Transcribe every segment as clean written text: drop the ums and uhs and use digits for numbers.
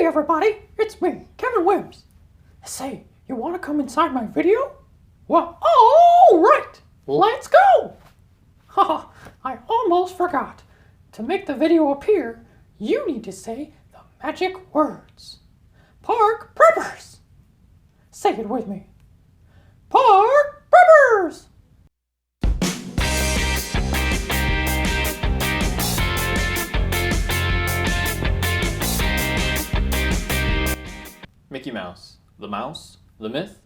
Hey everybody, it's me, Kevin Wims. Say, you want to come inside my video? Well, all right, let's go. Haha, I almost forgot. To make the video appear, you need to say the magic words. Park Preppers. Say it with me. Park Preppers. Mickey Mouse. The mouse, the myth,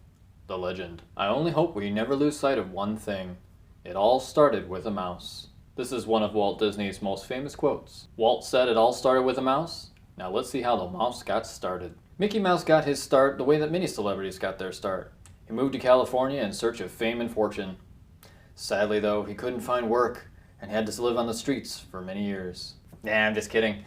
the legend. I only hope we never lose sight of one thing. It all started with a mouse. This is one of Walt Disney's most famous quotes. Walt said it all started with a mouse. Now let's see how the mouse got started. Mickey Mouse got his start the way that many celebrities got their start. He moved to California in search of fame and fortune. Sadly though, he couldn't find work and had to live on the streets for many years. Nah, I'm just kidding.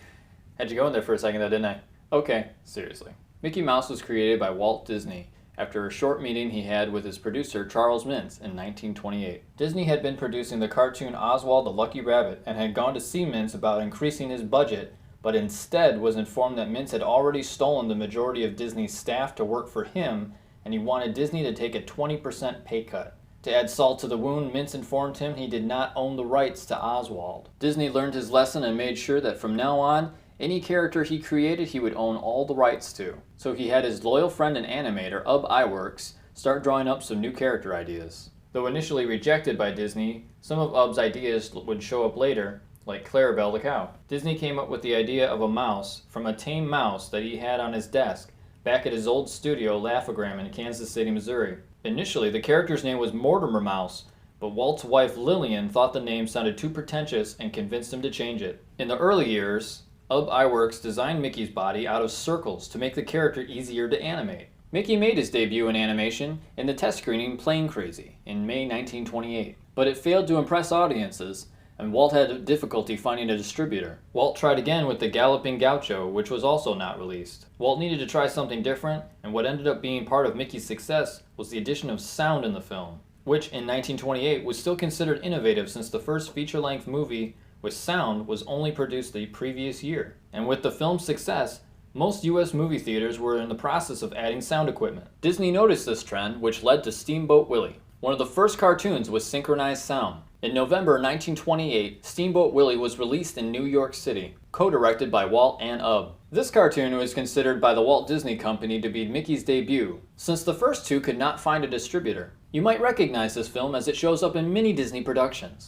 Had you go in there for a second though, didn't I? Okay, seriously. Mickey Mouse was created by Walt Disney after a short meeting he had with his producer Charles Mintz in 1928. Disney had been producing the cartoon Oswald the Lucky Rabbit and had gone to see Mintz about increasing his budget, but instead was informed that Mintz had already stolen the majority of Disney's staff to work for him, and he wanted Disney to take a 20% pay cut. To add salt to the wound, Mintz informed him he did not own the rights to Oswald. Disney learned his lesson and made sure that from now on, any character he created, he would own all the rights to. So he had his loyal friend and animator, Ub Iwerks, start drawing up some new character ideas. Though initially rejected by Disney, some of Ub's ideas would show up later, like Clarabelle the cow. Disney came up with the idea of a mouse from a tame mouse that he had on his desk back at his old studio Laugh-O-Gram in Kansas City, Missouri. Initially, the character's name was Mortimer Mouse, but Walt's wife Lillian thought the name sounded too pretentious and convinced him to change it. In the early years, Ub Iwerks designed Mickey's body out of circles to make the character easier to animate. Mickey made his debut in animation in the test screening Plane Crazy in May 1928, but it failed to impress audiences, and Walt had difficulty finding a distributor. Walt tried again with the Galloping Gaucho, which was also not released. Walt needed to try something different, and what ended up being part of Mickey's success was the addition of sound in the film, which in 1928 was still considered innovative since the first feature-length movie with sound was only produced the previous year. And with the film's success, most US movie theaters were in the process of adding sound equipment. Disney noticed this trend, which led to Steamboat Willie. One of the first cartoons with synchronized sound. In November 1928, Steamboat Willie was released in New York City, co-directed by Walt and Ub. This cartoon was considered by the Walt Disney Company to be Mickey's debut, since the first two could not find a distributor. You might recognize this film as it shows up in many Disney productions.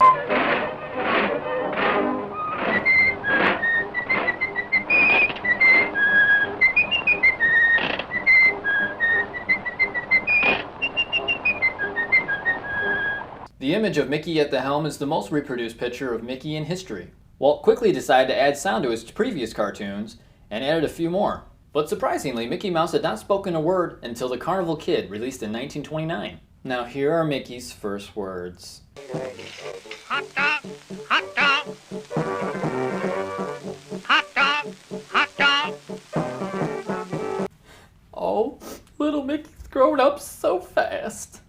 The image of Mickey at the helm is the most reproduced picture of Mickey in history. Walt quickly decided to add sound to his previous cartoons and added a few more. But surprisingly, Mickey Mouse had not spoken a word until The Carnival Kid, released in 1929. Now here are Mickey's first words. Hot dog, hot dog. Hot dog, hot dog. Oh, little Mickey's grown up so fast.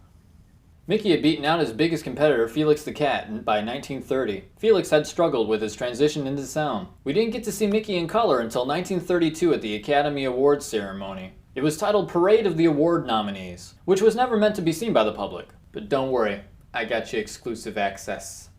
Mickey had beaten out his biggest competitor, Felix the Cat, by 1930. Felix had struggled with his transition into sound. We didn't get to see Mickey in color until 1932 at the Academy Awards ceremony. It was titled Parade of the Award Nominees, which was never meant to be seen by the public. But don't worry, I got you exclusive access.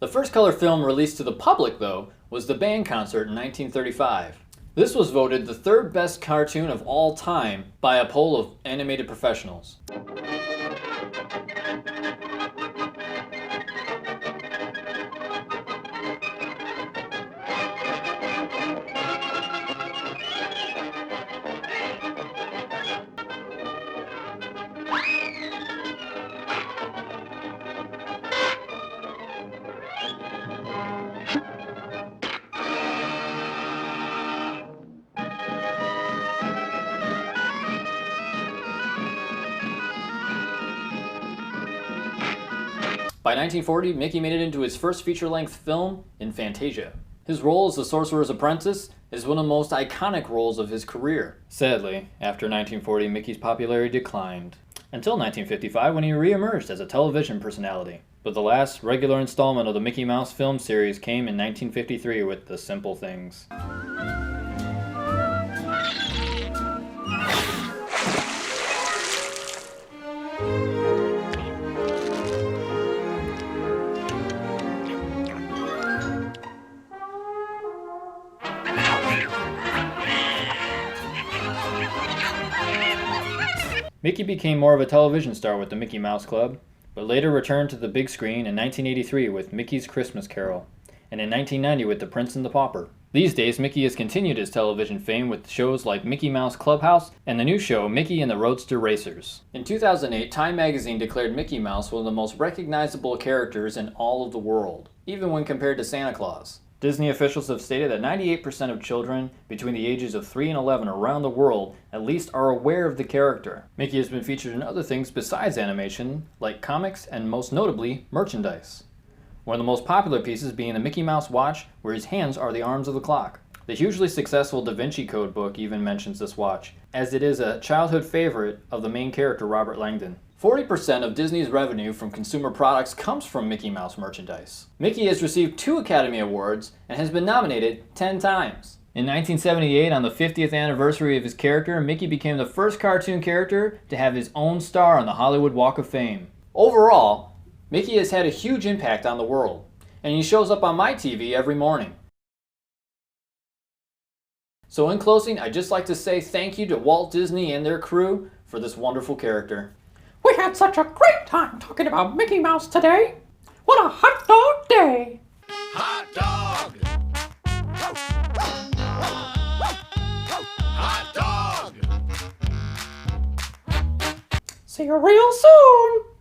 The first color film released to the public, though, was The Band Concert in 1935. This was voted the third best cartoon of all time by a poll of animated professionals. By 1940, Mickey made it into his first feature-length film in Fantasia. His role as the Sorcerer's Apprentice is one of the most iconic roles of his career. Sadly, after 1940, Mickey's popularity declined, until 1955 when he re-emerged as a television personality. But the last regular installment of the Mickey Mouse film series came in 1953 with The Simple Things. Mickey became more of a television star with the Mickey Mouse Club, but later returned to the big screen in 1983 with Mickey's Christmas Carol, and in 1990 with The Prince and the Pauper. These days, Mickey has continued his television fame with shows like Mickey Mouse Clubhouse and the new show Mickey and the Roadster Racers. In 2008, Time magazine declared Mickey Mouse one of the most recognizable characters in all of the world, even when compared to Santa Claus. Disney officials have stated that 98% of children between the ages of 3 and 11 around the world at least are aware of the character. Mickey has been featured in other things besides animation, like comics and most notably, merchandise. One of the most popular pieces being the Mickey Mouse watch, where his hands are the arms of the clock. The hugely successful Da Vinci Code book even mentions this watch, as it is a childhood favorite of the main character Robert Langdon. 40% of Disney's revenue from consumer products comes from Mickey Mouse merchandise. Mickey has received 2 Academy Awards and has been nominated 10 times. In 1978, on the 50th anniversary of his character, Mickey became the first cartoon character to have his own star on the Hollywood Walk of Fame. Overall, Mickey has had a huge impact on the world, and he shows up on my TV every morning. So in closing, I'd just like to say thank you to Walt Disney and their crew for this wonderful character. We had such a great time talking about Mickey Mouse today. What a hot dog day! Hot dog! Hot dog! See you real soon!